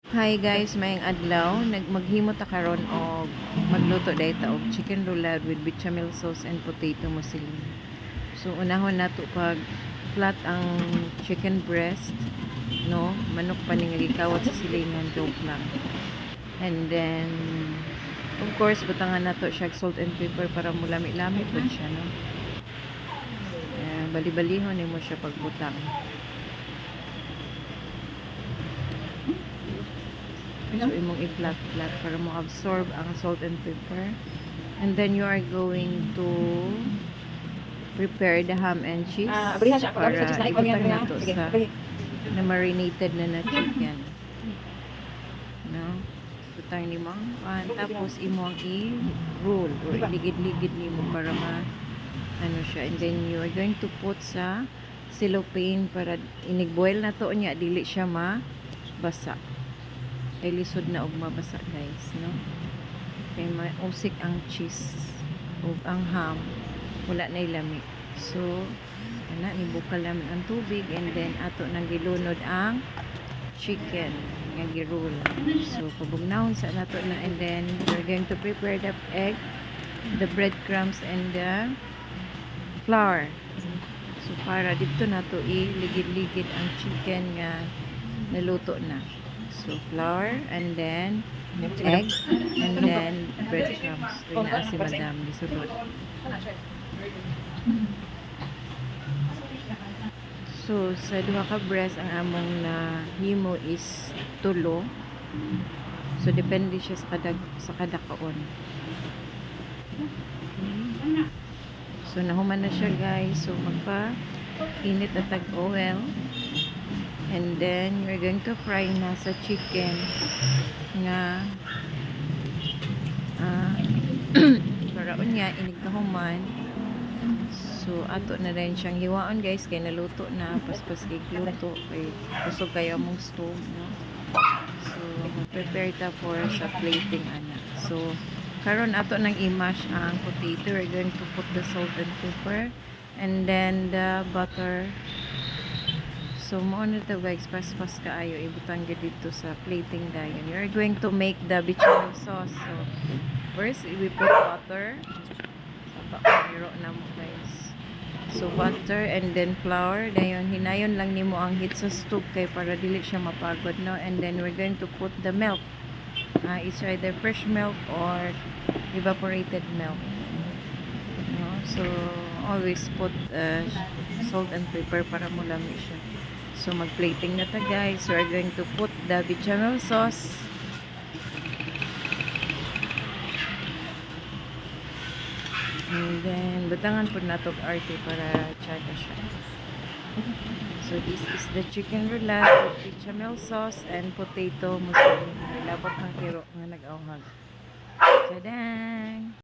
Hi guys, mayang adlaw. Maghimo ta karon og magluto dayta ta og chicken roulade with bechamel sauce and potato muslin. So unahon nato pag flat ang chicken breast, no? Manok pa ning gikawat sa silingan, joke lang. And then of course butangan nato siya salt and pepper para mulami-lami pud siya, no? Bali-balihon nimo siya pagbutang. So, imong i-flat-flat para mo absorb ang salt and pepper. And then, you are going to prepare the ham and cheese para ibutang na to sa na marinated na chicken. No? Butang ni mo. Tapos, imong i-roll or iligid-ligid ni mo para ano siya. And then, you are going to put sa cellophane para inig-boil na to niya. Dili siya mabasa. Ay lisod na og mabasa guys, no? Kay mausik ang cheese ug ang ham wala na ilami. So ana ibukal namin ang tubig and then ato nang gilunod ang chicken nga gi-roll. So pabugnahon sa nato na and then we're going to prepare the egg, the breadcrumbs and the flour. So para dito nato iligid-ligid ang chicken nga naluto na. So, flour, and then egg, and then breadcrumbs. Uy na si madam, gisulod. So, sa duha ka breast, ang among na himo is tulo. So, depende siya sa kada kaon. So, nahuman na siya guys. So, magpa-init at tag-oil. And then, you're going to fry na sa chicken nga paraon nga, inigkahuman. So, ato na rin siyang hiwaon guys, kay naluto na, paspas kay luto, kay kusog kayo mong stove, no? So, prepare ta for sa plating, ana. So, karon ato nang i-mash ang potato. We're going to put the salt and pepper, and then the butter. So, mo na ito guys, paspas kaayo, ibutang dito sa plating dayon. You're going to make the bechamel sauce. So, first, we put butter. Sapa kaniro na mo guys. So, butter and then flour. Dayon, hinayon lang nimo ang heat sa stove kay para dili siya mapagod, no? And then, we're going to put the milk. It's either fresh milk or evaporated milk. No? So, always put salt and pepper para mulami siya. So, mag-plating na ta guys. So, we're going to put the bechamel sauce. And then, butangan po na ito arte para tsada siya. So, this is the chicken roulade with bechamel sauce and potato muslin. Labot ng kiro nga nag-awhag. Tadang!